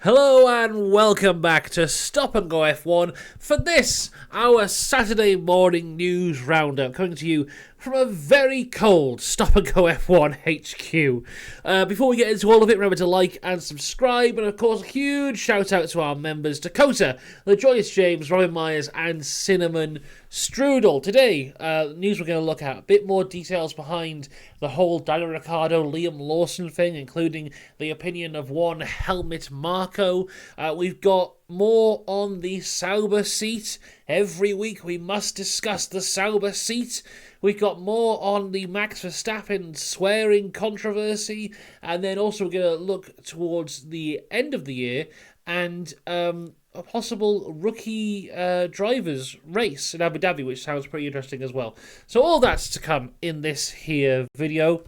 Hello and welcome back to Stop and Go F1 for this, our Saturday morning news roundup, coming to you from a very cold Stop and Go F1 HQ. Before we get into all of it, remember to like and subscribe, and of course a huge shout out to our members Dakota, The Joyous James, Robin Myers and Cinnamon Strudel. Today, news we're going to look at, a bit more details behind the whole Daniel Ricciardo, Liam Lawson thing, including the opinion of one Helmut Marko. We've got more on the Sauber seat. Every week we must discuss the Sauber seat. We've got more on the Max Verstappen swearing controversy, and then also we're going to look towards the end of the year and a possible rookie drivers race in Abu Dhabi, which sounds pretty interesting as well. So all that's to come in this here video.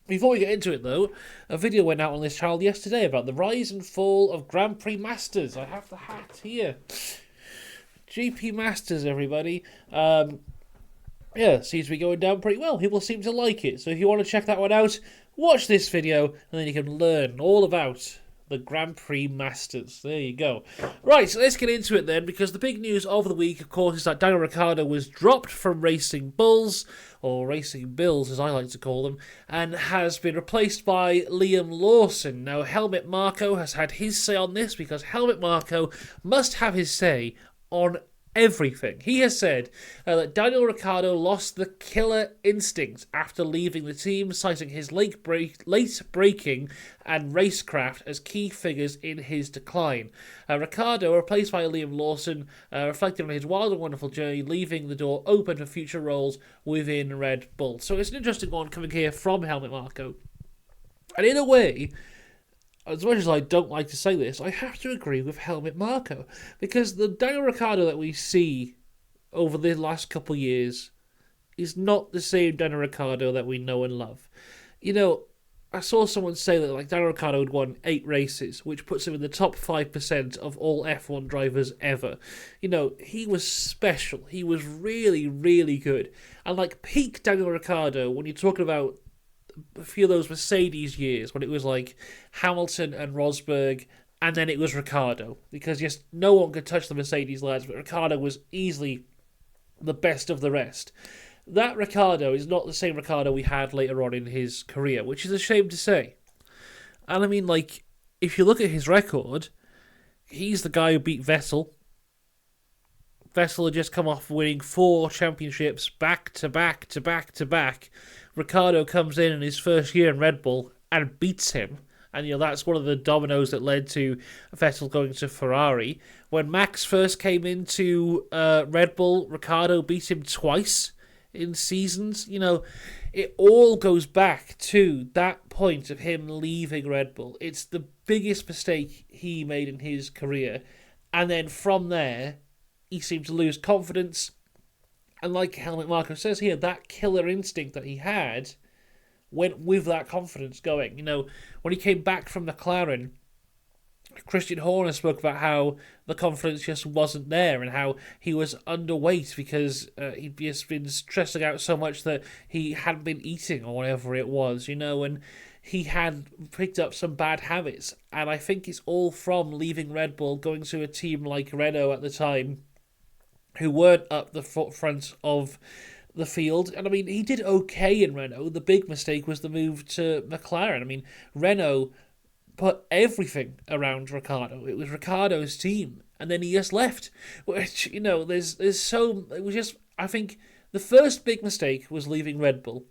Before we get into it though, a video went out on this channel yesterday about the rise and fall of Grand Prix Masters. I have the hat here. GP Masters, everybody. Yeah, seems to be going down pretty well. People seem to like it. So if you want to check that one out, watch this video and then you can learn all about the Grand Prix Masters. There you go. Right, so let's get into it then, because the big news of the week, of course, is that Daniel Ricciardo was dropped from Racing Bulls, or Racing Bills as I like to call them, and has been replaced by Liam Lawson. Now, Helmut Marko has had his say on this, because Helmut Marko must have his say on everything. He has said that Daniel Ricciardo lost the killer instinct after leaving the team, citing his late braking and racecraft as key figures in his decline. Ricciardo, replaced by Liam Lawson, reflected on his wild and wonderful journey, leaving the door open for future roles within Red Bull. So it's an interesting one coming here from Helmut Marko. And in a way, as much as I don't like to say this, I have to agree with Helmut Marko, because the Daniel Ricciardo that we see over the last couple of years is not the same Daniel Ricciardo that we know and love. You know, I saw someone say that Daniel Ricciardo had won 8 races, which puts him in the top 5% of all F1 drivers ever. You know, he was special. He was really, really good. And peak Daniel Ricciardo, when you're talking about a few of those Mercedes years when it was Hamilton and Rosberg, and then it was Ricciardo, because just no one could touch the Mercedes lads, but Ricciardo was easily the best of the rest. That Ricciardo is not the same Ricciardo we had later on in his career, which is a shame to say. And I mean, if you look at his record, he's the guy who beat Vettel. Vettel had just come off winning 4 championships back to back to back to back. Ricciardo comes in his first year in Red Bull and beats him. And, that's one of the dominoes that led to Vettel going to Ferrari. When Max first came into Red Bull, Ricciardo beat him twice in seasons. It all goes back to that point of him leaving Red Bull. It's the biggest mistake he made in his career. And then from there, he seemed to lose confidence. And like Helmut Marko says here, that killer instinct that he had went with that confidence going. When he came back from McLaren, Christian Horner spoke about how the confidence just wasn't there and how he was underweight because he'd just been stressing out so much that he hadn't been eating or whatever it was, and he had picked up some bad habits. And I think it's all from leaving Red Bull, going to a team like Renault at the time, who weren't up the front of the field. And I mean, he did okay in Renault. The big mistake was the move to McLaren. I mean, Renault put everything around Ricciardo. It was Ricciardo's team. And then he just left. Which, it was just, I think the first big mistake was leaving Red Bull.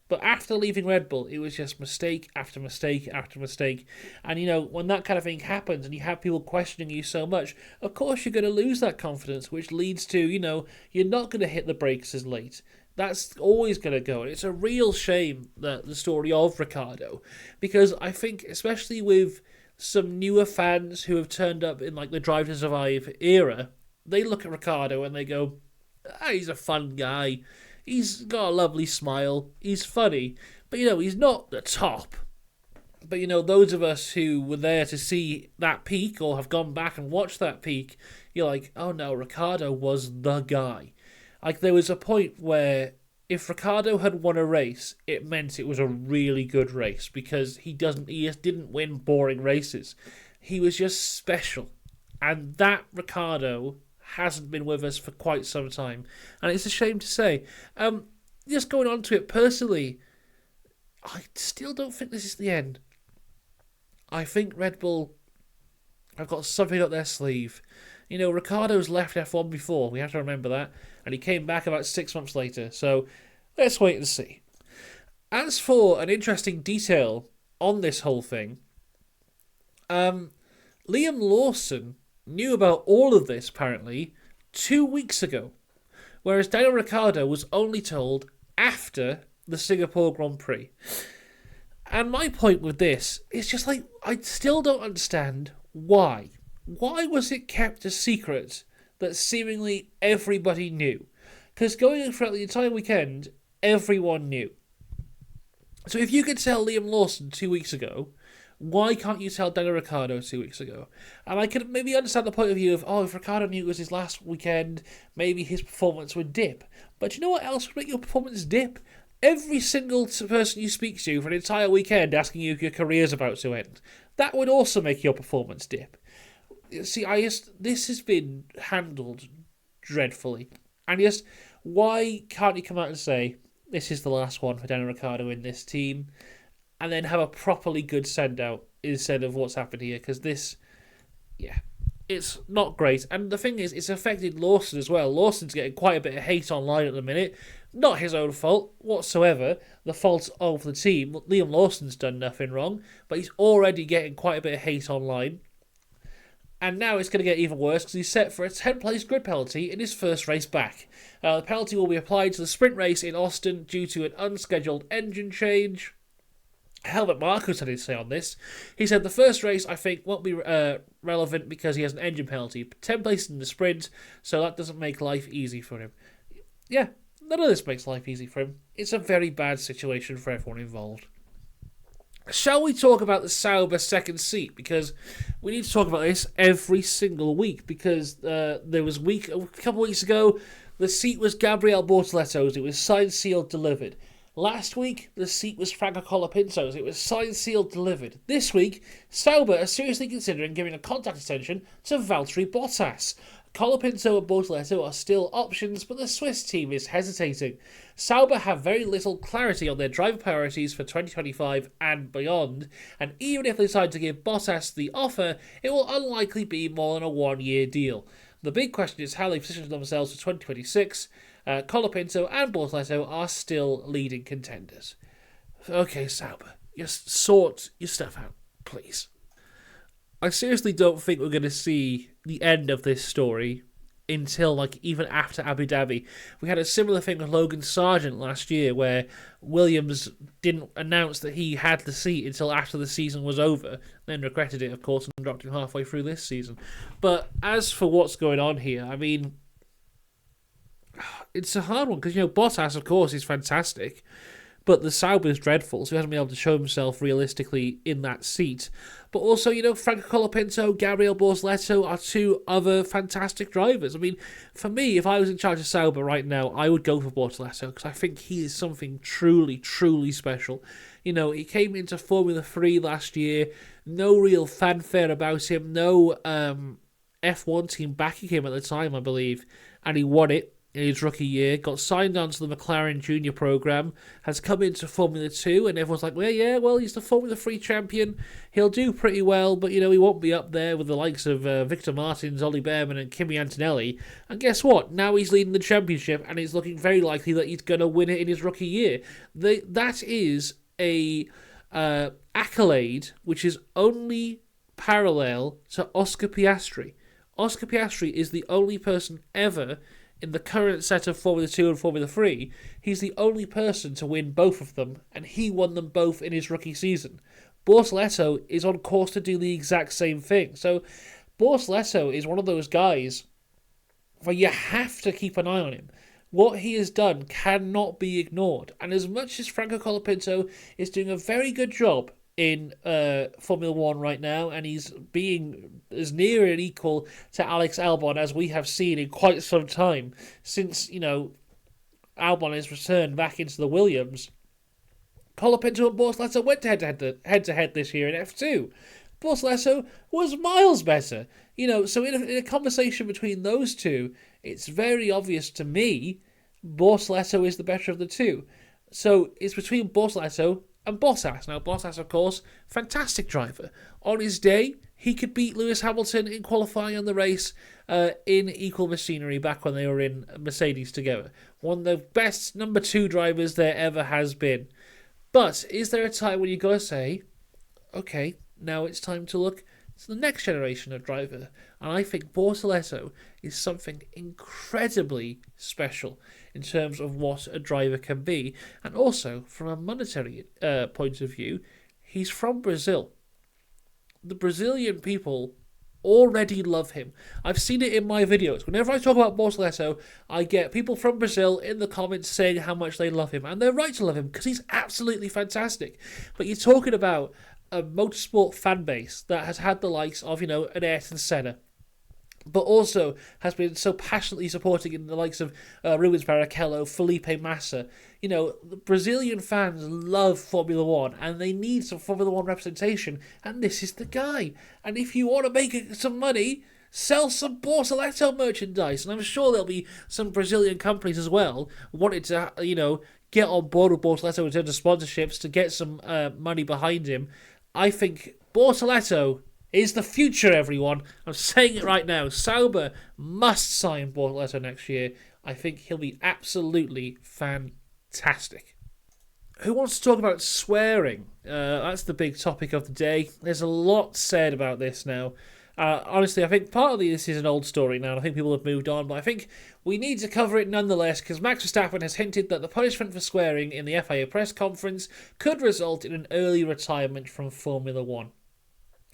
But after leaving Red Bull, it was just mistake after mistake after mistake. And, when that kind of thing happens and you have people questioning you so much, of course you're going to lose that confidence, which leads to, you're not going to hit the brakes as late. That's always going to go. And it's a real shame, that the story of Ricciardo, because I think, especially with some newer fans who have turned up in the Drive to Survive era, they look at Ricciardo and they go, he's a fun guy. He's got a lovely smile. He's funny. But, he's not the top. But, those of us who were there to see that peak or have gone back and watched that peak, you're like, oh no, Ricciardo was the guy. There was a point where if Ricciardo had won a race, it meant it was a really good race because he just didn't win boring races. He was just special. And that Ricciardo hasn't been with us for quite some time. And it's a shame to say. Just going on to it personally, I still don't think this is the end. I think Red Bull have got something up their sleeve. You know, Ricciardo's left F1 before, we have to remember that, and he came back about 6 months later, so let's wait and see. As for an interesting detail on this whole thing, Liam Lawson knew about all of this, apparently, 2 weeks ago, whereas Daniel Ricciardo was only told after the Singapore Grand Prix. And my point with this is just like, I still don't understand why. Why was it kept a secret that seemingly everybody knew? Because going throughout the entire weekend, everyone knew. So if you could tell Liam Lawson 2 weeks ago, why can't you tell Daniel Ricciardo 2 weeks ago? And I can maybe understand the point of view of, if Ricciardo knew it was his last weekend, maybe his performance would dip. But you know what else would make your performance dip? Every single person you speak to for an entire weekend asking you if your career's about to end. That would also make your performance dip. See, this has been handled dreadfully. And why can't you come out and say, this is the last one for Daniel Ricciardo in this team, and then have a properly good send-out instead of what's happened here? Because it's not great. And the thing is, it's affected Lawson as well. Lawson's getting quite a bit of hate online at the minute. Not his own fault whatsoever. The fault of the team. Liam Lawson's done nothing wrong, but he's already getting quite a bit of hate online. And now it's going to get even worse because he's set for a 10th-place grid penalty in his first race back. The penalty will be applied to the sprint race in Austin due to an unscheduled engine change. Helmut Marko had his say on this. He said the first race, I think, won't be relevant because he has an engine penalty. 10th place in the sprint, so that doesn't make life easy for him. Yeah, none of this makes life easy for him. It's a very bad situation for everyone involved. Shall we talk about the Sauber second seat? Because we need to talk about this every single week. Because there was a couple of weeks ago, the seat was Gabriel Bortoletto's. It was signed, sealed, delivered. Last week, the seat was Franco Colapinto's. It was signed, sealed, delivered. This week, Sauber are seriously considering giving a contract extension to Valtteri Bottas. Colapinto and Bortoletto are still options, but the Swiss team is hesitating. Sauber have very little clarity on their driver priorities for 2025 and beyond, and even if they decide to give Bottas the offer, it will unlikely be more than a one-year deal. The big question is how they position themselves for 2026. Colapinto and Bortoletto are still leading contenders. Okay, Sauber, just sort your stuff out, please. I seriously don't think we're going to see the end of this story until even after Abu Dhabi. We had a similar thing with Logan Sargent last year where Williams didn't announce that he had the seat until after the season was over, then regretted it, of course, and dropped him halfway through this season. But as for what's going on here, I mean, it's a hard one because, Bottas, of course, is fantastic, but the Sauber is dreadful, so he hasn't been able to show himself realistically in that seat. But also, Franco Colapinto, Gabriel Bortoletto are two other fantastic drivers. I mean, for me, if I was in charge of Sauber right now, I would go for Bortoletto because I think he is something truly, truly special. He came into Formula 3 last year, no real fanfare about him, no F1 team backing him at the time, I believe, and he won it in his rookie year, got signed onto the McLaren Junior program, has come into Formula 2, and everyone's like, well, he's the Formula 3 champion, he'll do pretty well, but, he won't be up there with the likes of Victor Martins, Ollie Behrman, and Kimi Antonelli. And guess what? Now he's leading the championship, and it's looking very likely that he's going to win it in his rookie year. That is a accolade which is only parallel to Oscar Piastri. Oscar Piastri is the only person ever in the current set of Formula 2 and Formula 3, he's the only person to win both of them, and he won them both in his rookie season. Bortoletto is on course to do the exact same thing. So Bortoletto is one of those guys where you have to keep an eye on him. What he has done cannot be ignored. And as much as Franco Colapinto is doing a very good job in Formula 1 right now, and he's being as near and equal to Alex Albon as we have seen in quite some time since, Albon has returned back into the Williams. Colapinto and Bortoletto went head-to-head this year in F2. Bortoleto was miles better. So in a conversation between those two, it's very obvious to me Bortoleto is the better of the two. So it's between Bortoleto and Bottas. Now, Bottas, of course, fantastic driver. On his day, he could beat Lewis Hamilton in qualifying on the race in equal machinery back when they were in Mercedes together. One of the best number 2 drivers there ever has been. But is there a time when you got to say, okay, now it's time to look to the next generation of driver? And I think Bortoleto is something incredibly special in terms of what a driver can be. And also, from a monetary point of view, he's from Brazil. The Brazilian people already love him. I've seen it in my videos. Whenever I talk about Bortoleto, I get people from Brazil in the comments saying how much they love him. And they're right to love him because he's absolutely fantastic. But you're talking about a motorsport fan base that has had the likes of, an Ayrton Senna, but also has been so passionately supporting in the likes of Rubens Barrichello, Felipe Massa. The Brazilian fans love Formula One, and they need some Formula One representation, and this is the guy. And if you want to make some money, sell some Bortoleto merchandise, and I'm sure there'll be some Brazilian companies as well wanting to, get on board with Bortoleto in terms of sponsorships to get some money behind him. I think Bortoleto is the future, everyone. I'm saying it right now. Sauber must sign Bortoleto next year. I think he'll be absolutely fantastic. Who wants to talk about swearing? That's the big topic of the day. There's a lot said about this now. Honestly, I think partly this is an old story now, and I think people have moved on, but I think we need to cover it nonetheless, because Max Verstappen has hinted that the punishment for swearing in the FIA press conference could result in an early retirement from Formula One.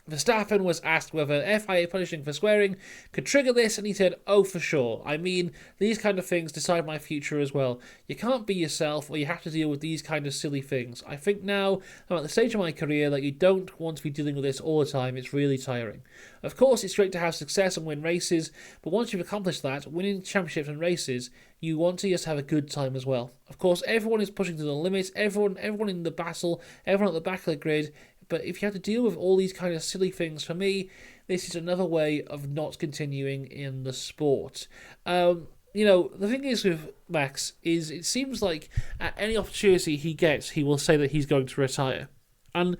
Verstappen was asked whether FIA punishing for swearing could trigger this, and he said, "Oh, for sure. I mean, these kind of things decide my future as well. You can't be yourself, or you have to deal with these kind of silly things. I think now I'm at the stage of my career that you don't want to be dealing with this all the time. It's really tiring. Of course, it's great to have success and win races, but once you've accomplished that, winning championships and races, you want to just have a good time as well. Of course, everyone is pushing to the limit, everyone in the battle, everyone at the back of the grid, but if you have to deal with all these kind of silly things, for me, this is another way of not continuing in the sport." The thing is with Max is it seems like at any opportunity he gets, he will say that he's going to retire. And,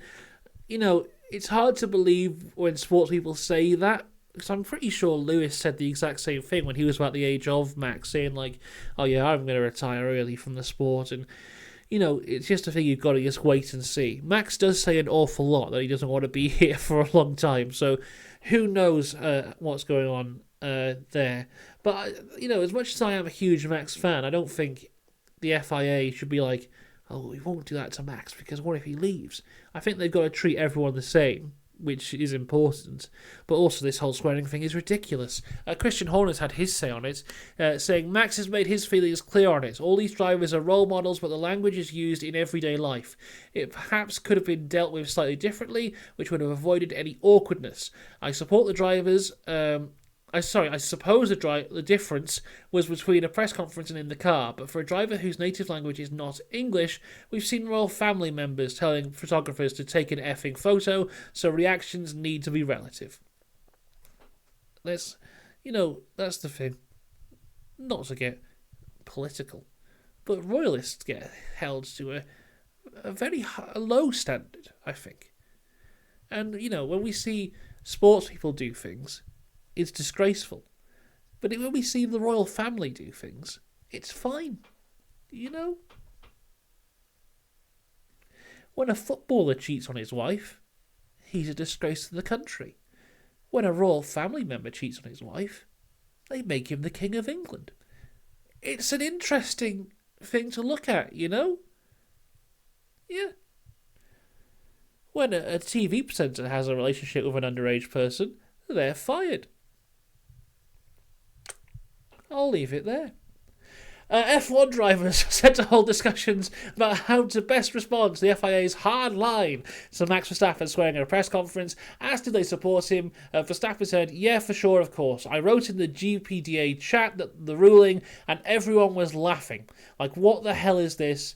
it's hard to believe when sports people say that, because I'm pretty sure Lewis said the exact same thing when he was about the age of Max, saying like, "Oh yeah, I'm going to retire early from the sport," and it's just a thing you've got to just wait and see. Max does say an awful lot that he doesn't want to be here for a long time, so who knows what's going on there. But, as much as I am a huge Max fan, I don't think the FIA should be like, "Oh, we won't do that to Max because what if he leaves?" I think they've got to treat everyone the same, which is important. But also this whole swearing thing is ridiculous. Christian Horner's had his say on it, saying Max has made his feelings clear on it. All these drivers are role models, but the language is used in everyday life. It perhaps could have been dealt with slightly differently, which would have avoided any awkwardness. I support the drivers... I suppose the difference was between a press conference and in the car, but for a driver whose native language is not English, we've seen royal family members telling photographers to take an effing photo, so reactions need to be relative. That's the thing. Not to get political, but royalists get held to a very low standard, I think. And, when we see sports people do things, it's disgraceful. But when we see the royal family do things, it's fine. When a footballer cheats on his wife, he's a disgrace to the country. When a royal family member cheats on his wife, they make him the King of England. It's an interesting thing to look at, Yeah. When a TV presenter has a relationship with an underage person, they're fired. I'll leave it there. F1 drivers are set to hold discussions about how to best respond to the FIA's hard line. So Max Verstappen swearing at a press conference, asked if they support him. Verstappen said, "Yeah, for sure, of course. I wrote in the GPDA chat that the ruling, and everyone was laughing. Like, what the hell is this?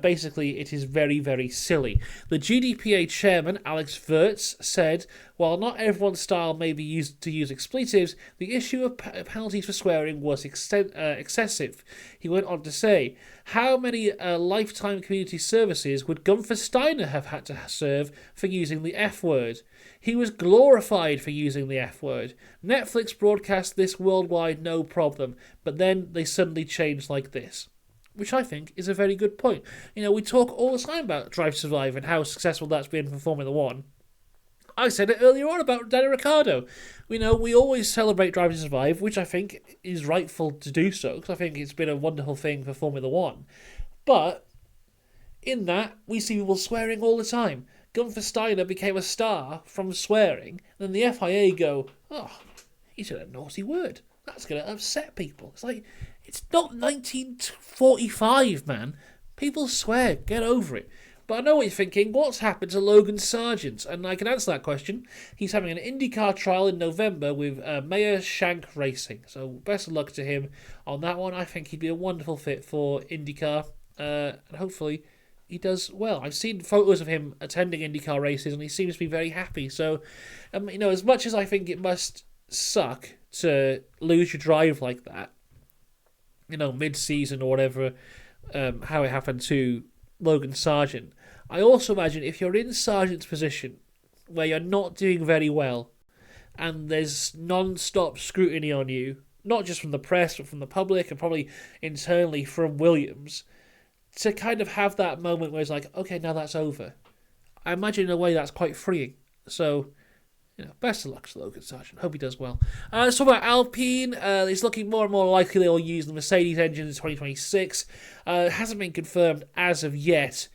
Basically, it is very, very silly. The GDPA chairman, Alex Wirtz, said, while not everyone's style may be used to use expletives, the issue of penalties for swearing was excessive. He went on to say, how many lifetime community services would Gunther Steiner have had to serve for using the F word? He was glorified for using the F word. Netflix broadcast this worldwide, no problem, but then they suddenly changed like this. Which I think is a very good point. We talk all the time about Drive to Survive and how successful that's been for Formula One. I said it earlier on about Daniel Ricciardo. We always celebrate Drive to Survive, which I think is rightful to do so, because I think it's been a wonderful thing for Formula One. But in that, we see people swearing all the time. Gunther Steiner became a star from swearing, and then the FIA go, oh, he said a naughty word. That's going to upset people. It's like, it's not 1945, man. People swear. Get over it. But I know what you're thinking. What's happened to Logan Sargent? And I can answer that question. He's having an IndyCar trial in November with Meyer Shank Racing. So best of luck to him on that one. I think he'd be a wonderful fit for IndyCar. And hopefully he does well. I've seen photos of him attending IndyCar races and he seems to be very happy. So, as much as I think it must suck to lose your drive like that, mid-season or whatever, how it happened to Logan Sargent. I also imagine if you're in Sargent's position, where you're not doing very well, and there's non-stop scrutiny on you, not just from the press, but from the public, and probably internally from Williams, to kind of have that moment where it's like, okay, now that's over. I imagine in a way that's quite freeing. So, best of luck to Logan Sargent. Hope he does well. Let's talk about Alpine. It's looking more and more likely they'll use the Mercedes engine in 2026. It hasn't been confirmed as of yet.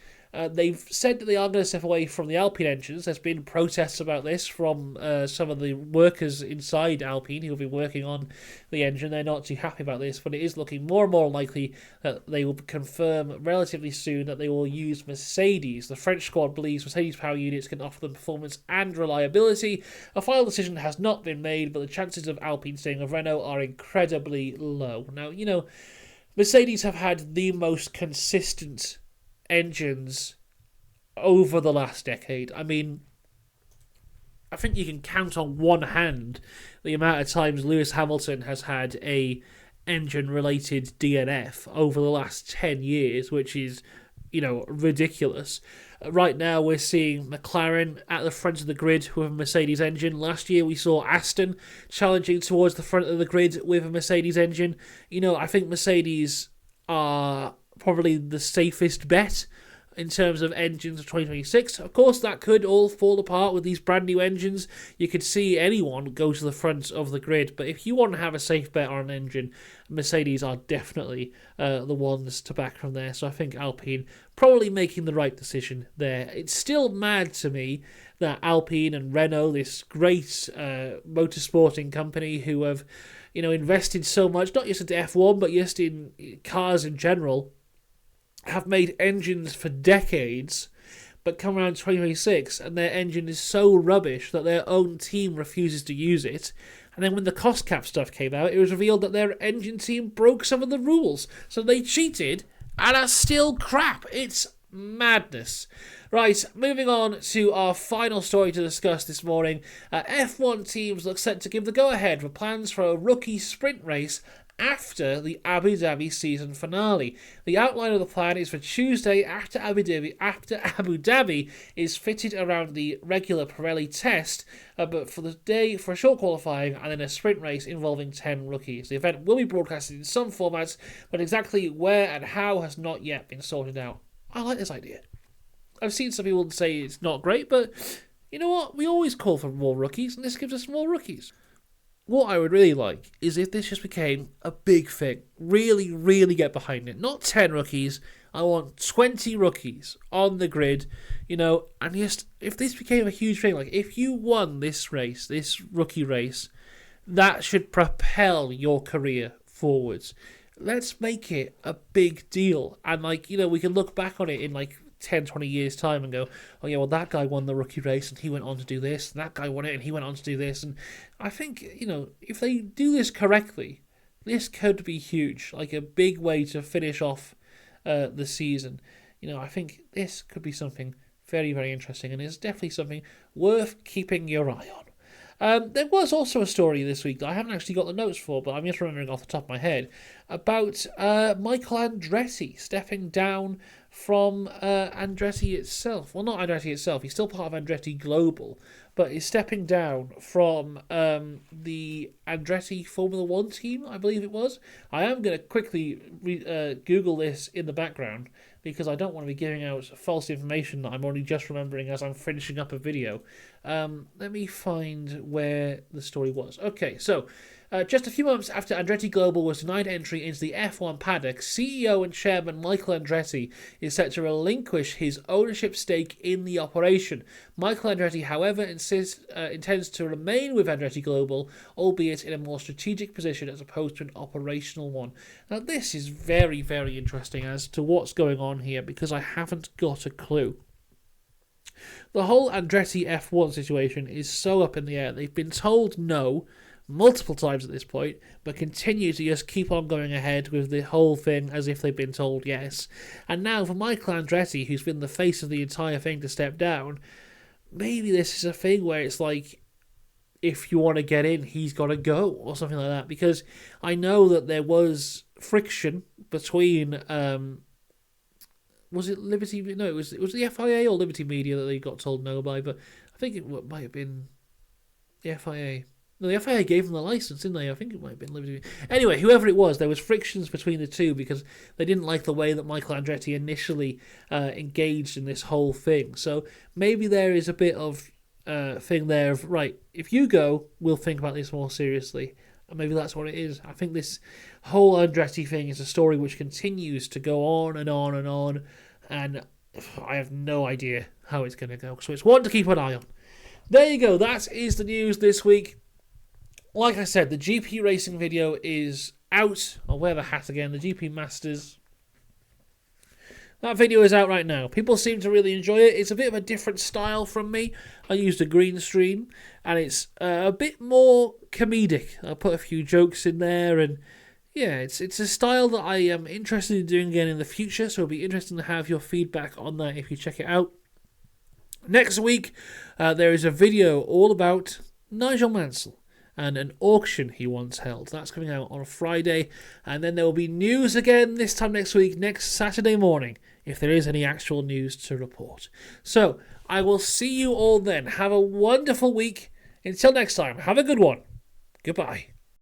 They've said that they are going to step away from the Alpine engines. There's been protests about this from some of the workers inside Alpine who have been working on the engine. They're not too happy about this, but it is looking more and more likely that they will confirm relatively soon that they will use Mercedes. The French squad believes Mercedes power units can offer them performance and reliability. A final decision has not been made, but the chances of Alpine staying with Renault are incredibly low. Now, Mercedes have had the most consistent engines over the last decade. I mean, I think you can count on one hand the amount of times Lewis Hamilton has had a engine-related DNF over the last 10 years, which is, ridiculous. Right now, we're seeing McLaren at the front of the grid with a Mercedes engine. Last year, we saw Aston challenging towards the front of the grid with a Mercedes engine. I think Mercedes are probably the safest bet in terms of engines of 2026. Of course, that could all fall apart with these brand new engines. You could see anyone go to the front of the grid, but if you want to have a safe bet on an engine, Mercedes are definitely the ones to back from there. So I think Alpine probably making the right decision there. It's still mad to me that Alpine and Renault, this great motorsporting company who have invested so much, not just into F1, but just in cars in general, have made engines for decades, but come around 2026 and their engine is so rubbish that their own team refuses to use it. And then when the cost cap stuff came out, it was revealed that their engine team broke some of the rules. So they cheated and are still crap. It's madness. Right, moving on to our final story to discuss this morning. F1 teams look set to give the go-ahead for plans for a rookie sprint race after the Abu Dhabi season finale. The outline of the plan is for Tuesday after Abu Dhabi is fitted around the regular Pirelli test, but for the day for a short qualifying and then a sprint race involving 10 rookies. The event will be broadcasted in some formats, but exactly where and how has not yet been sorted out. I like this idea. I've seen some people say it's not great, but you know what? We always call for more rookies, and this gives us more rookies. What I would really like is if this just became a big thing. Really, really get behind it. Not 10 rookies. I want 20 rookies on the grid, and just, if this became a huge thing, like if you won this race, this rookie race, that should propel your career forwards. Let's make it a big deal. And we can look back on it in 10, 20 years' time and go, oh yeah, well that guy won the rookie race and he went on to do this, and that guy won it and he went on to do this. And I think, if they do this correctly, this could be huge, like a big way to finish off the season. I think this could be something very, very interesting, and it's definitely something worth keeping your eye on. There was also a story this week that I haven't actually got the notes for, but I'm just remembering off the top of my head, about Michael Andretti stepping down from Andretti itself. Well, not Andretti itself, he's still part of Andretti Global, but he's stepping down from the Andretti Formula One team, I believe it was. I am going to quickly Google this in the background, because I don't want to be giving out false information that I'm only just remembering as I'm finishing up a video. Let me find where the story was. Okay, so just a few months after Andretti Global was denied entry into the F1 paddock, CEO and chairman Michael Andretti is set to relinquish his ownership stake in the operation. Michael Andretti, however, intends to remain with Andretti Global, albeit in a more strategic position as opposed to an operational one. Now, this is very, very interesting as to what's going on here, because I haven't got a clue. The whole Andretti F1 situation is so up in the air. They've been told no multiple times at this point, but continue to just keep on going ahead with the whole thing as if they've been told yes. And now for Michael Andretti, who's been the face of the entire thing, to step down, maybe this is a thing where it's like, if you want to get in, he's got to go, or something like that. Because I know that there was friction between... was it Liberty? No, it was the FIA or Liberty Media that they got told no by, but I think it might have been the FIA. No, the FIA gave them the license, didn't they? I think it might have been Liberty. Anyway, whoever it was, there was frictions between the two because they didn't like the way that Michael Andretti initially engaged in this whole thing. So maybe there is a bit of thing there of, right, if you go, we'll think about this more seriously. And maybe that's what it is. I think this whole Andretti thing is a story which continues to go on and on and on, and I have no idea how it's going to go. So it's one to keep an eye on. There you go. That is the news this week. Like I said, the GP racing video is out. I'll wear the hat again. The GP Masters. That video is out right now. People seem to really enjoy it. It's a bit of a different style from me. I used a green screen, and it's a bit more comedic. I put a few jokes in there, and yeah, it's a style that I am interested in doing again in the future, so it'll be interesting to have your feedback on that if you check it out. Next week, there is a video all about Nigel Mansell and an auction he once held. That's coming out on a Friday. And then there will be news again this time next week, next Saturday morning, if there is any actual news to report. So, I will see you all then. Have a wonderful week. Until next time, have a good one. Goodbye.